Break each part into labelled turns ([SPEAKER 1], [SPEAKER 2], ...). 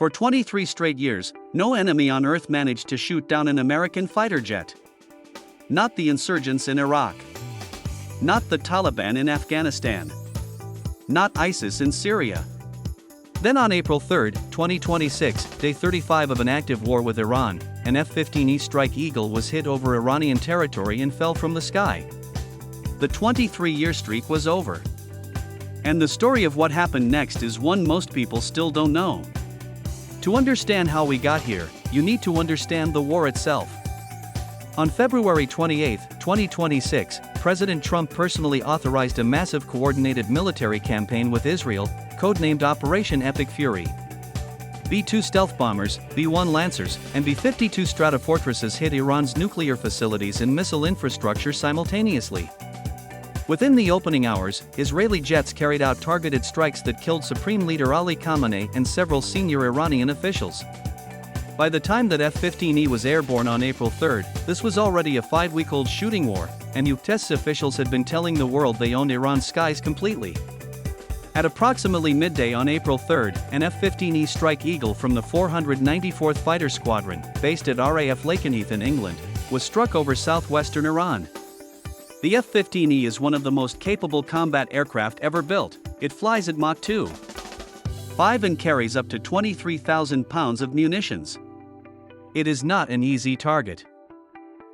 [SPEAKER 1] For 23 straight years, no enemy on Earth managed to shoot down an American fighter jet. Not the insurgents in Iraq. Not the Taliban in Afghanistan. Not ISIS in Syria. Then on April 3, 2026, day 35 of an active war with Iran, an F-15E Strike Eagle was hit over Iranian territory and fell from the sky. The 23-year streak was over. And the story of what happened next is one most people still don't know. To understand how we got here, you need to understand the war itself. On February 28, 2026, President Trump personally authorized a massive coordinated military campaign with Israel, codenamed Operation Epic Fury. B-2 stealth bombers, B-1 Lancers, and B-52 Stratofortresses hit Iran's nuclear facilities and missile infrastructure simultaneously. Within the opening hours, Israeli jets carried out targeted strikes that killed Supreme Leader Ali Khamenei and several senior Iranian officials. By the time that F-15E was airborne on April 3, this was already a 5-week-old shooting war, and U.S. officials had been telling the world they owned Iran's skies completely. At approximately midday on April 3, an F-15E Strike Eagle from the 494th Fighter Squadron, based at RAF Lakenheath in England, was struck over southwestern Iran. The F-15E is one of the most capable combat aircraft ever built. It flies at Mach 2.5 and carries up to 23,000 pounds of munitions. It is not an easy target.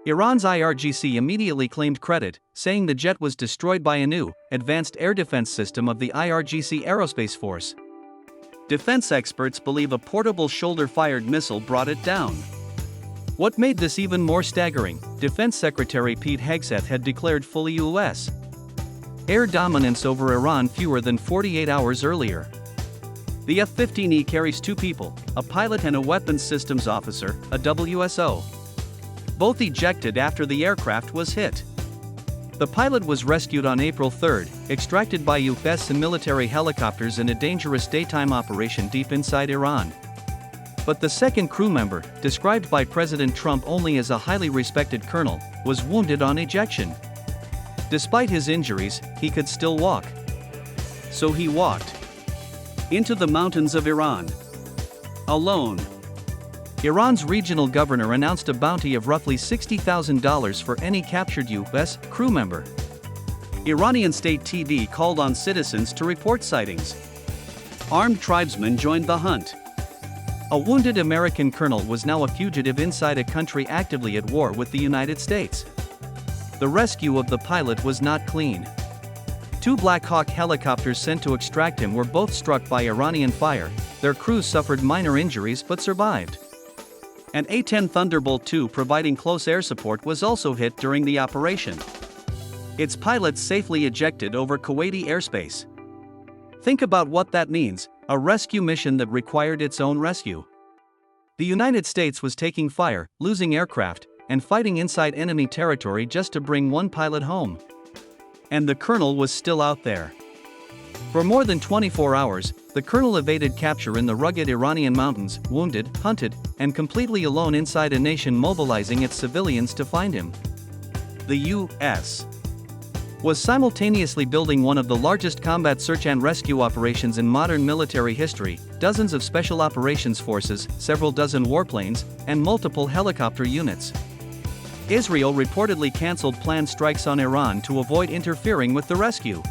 [SPEAKER 1] Iran's IRGC immediately claimed credit, saying the jet was destroyed by a new, advanced air defense system of the IRGC Aerospace Force. Defense experts believe a portable shoulder-fired missile brought it down. What made this even more staggering, Defense Secretary Pete Hegseth had declared fully U.S. air dominance over Iran fewer than 48 hours earlier. The F-15E carries 2 people, a pilot and a weapons systems officer, a WSO. Both ejected after the aircraft was hit. The pilot was rescued on April 3, extracted by U.S. and military helicopters in a dangerous daytime operation deep inside Iran. But the second crew member, described by President Trump only as a highly respected colonel, was wounded on ejection. Despite his injuries, he could still walk. So he walked into the mountains of Iran. Alone. Iran's regional governor announced a bounty of roughly $60,000 for any captured U.S. crew member. Iranian state TV called on citizens to report sightings. Armed tribesmen joined the hunt. A wounded American colonel was now a fugitive inside a country actively at war with the United States. The rescue of the pilot was not clean. 2 Black Hawk helicopters sent to extract him were both struck by Iranian fire. Their crews suffered minor injuries but survived. An A-10 Thunderbolt II providing close air support was also hit during the operation. Its pilots safely ejected over Kuwaiti airspace. Think about what that means, a rescue mission that required its own rescue. The United States was taking fire, losing aircraft, and fighting inside enemy territory just to bring one pilot home. And the colonel was still out there. For more than 24 hours, the colonel evaded capture in the rugged Iranian mountains, wounded, hunted, and completely alone inside a nation mobilizing its civilians to find him. The U.S. was simultaneously building one of the largest combat search and rescue operations in modern military history, dozens of special operations forces, several dozen warplanes, and multiple helicopter units. Israel reportedly canceled planned strikes on Iran to avoid interfering with the rescue.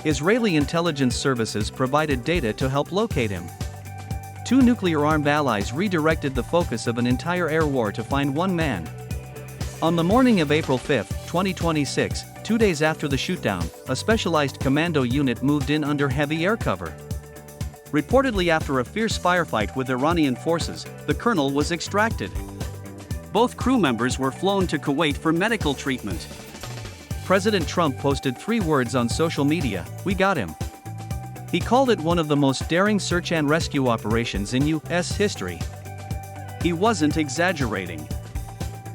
[SPEAKER 1] Israeli intelligence services provided data to help locate him. 2 nuclear-armed allies redirected the focus of an entire air war to find one man. On the morning of April 5, 2026, 2 days after the shootdown, a specialized commando unit moved in under heavy air cover. Reportedly after a fierce firefight with Iranian forces, the colonel was extracted. Both crew members were flown to Kuwait for medical treatment. President Trump posted 3 words on social media: "We got him." He called it one of the most daring search and rescue operations in U.S. history. He wasn't exaggerating.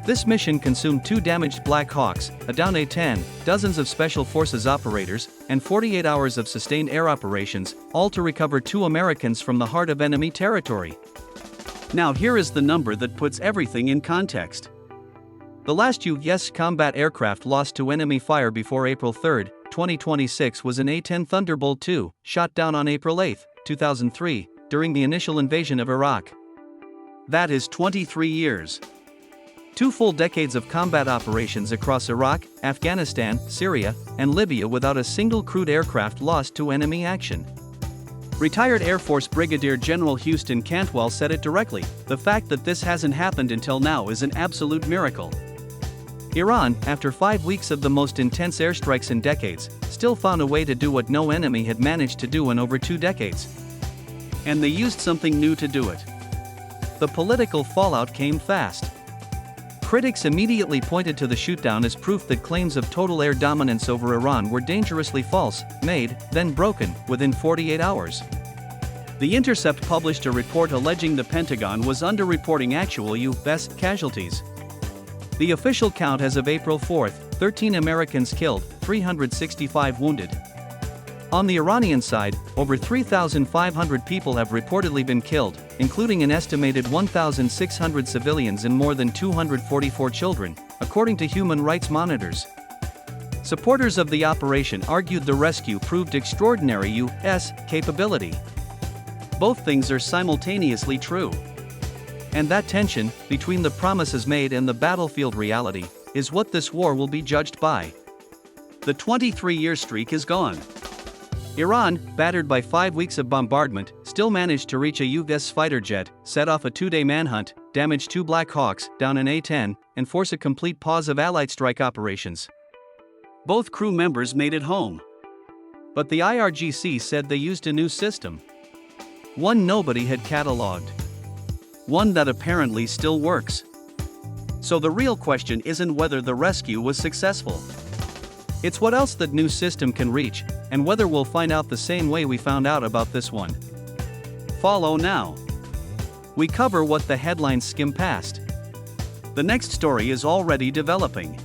[SPEAKER 1] This mission consumed 2 damaged Black Hawks, a downed A-10, dozens of Special Forces operators, and 48 hours of sustained air operations, all to recover 2 Americans from the heart of enemy territory. Now here is the number that puts everything in context. The last U.S. combat aircraft lost to enemy fire before April 3, 2026 was an A-10 Thunderbolt II, shot down on April 8, 2003, during the initial invasion of Iraq. That is 23 years. 2 full decades of combat operations across Iraq, Afghanistan, Syria, and Libya without a single crewed aircraft lost to enemy action. Retired Air Force Brigadier General Houston Cantwell said it directly, "The fact that this hasn't happened until now is an absolute miracle." Iran, after 5 weeks of the most intense airstrikes in decades, still found a way to do what no enemy had managed to do in over 2 decades. And they used something new to do it. The political fallout came fast. Critics immediately pointed to the shootdown as proof that claims of total air dominance over Iran were dangerously false, made, then broken, within 48 hours. The Intercept published a report alleging the Pentagon was underreporting actual U.S. casualties. The official count as of April 4, 13 Americans killed, 365 wounded. On the Iranian side, over 3,500 people have reportedly been killed, including an estimated 1,600 civilians and more than 244 children, according to human rights monitors. Supporters of the operation argued the rescue proved extraordinary U.S. capability. Both things are simultaneously true. And that tension, between the promises made and the battlefield reality, is what this war will be judged by. The 23-year streak is gone. Iran, battered by 5 weeks of bombardment, still managed to reach a U.S. fighter jet, set off a 2-day manhunt, damage 2 Black Hawks, down an A-10, and force a complete pause of Allied strike operations. Both crew members made it home. But the IRGC said they used a new system. One nobody had catalogued. One that apparently still works. So the real question isn't whether the rescue was successful. It's what else that new system can reach, and whether we'll find out the same way we found out about this one. Follow now. We cover what the headlines skim past. The next story is already developing.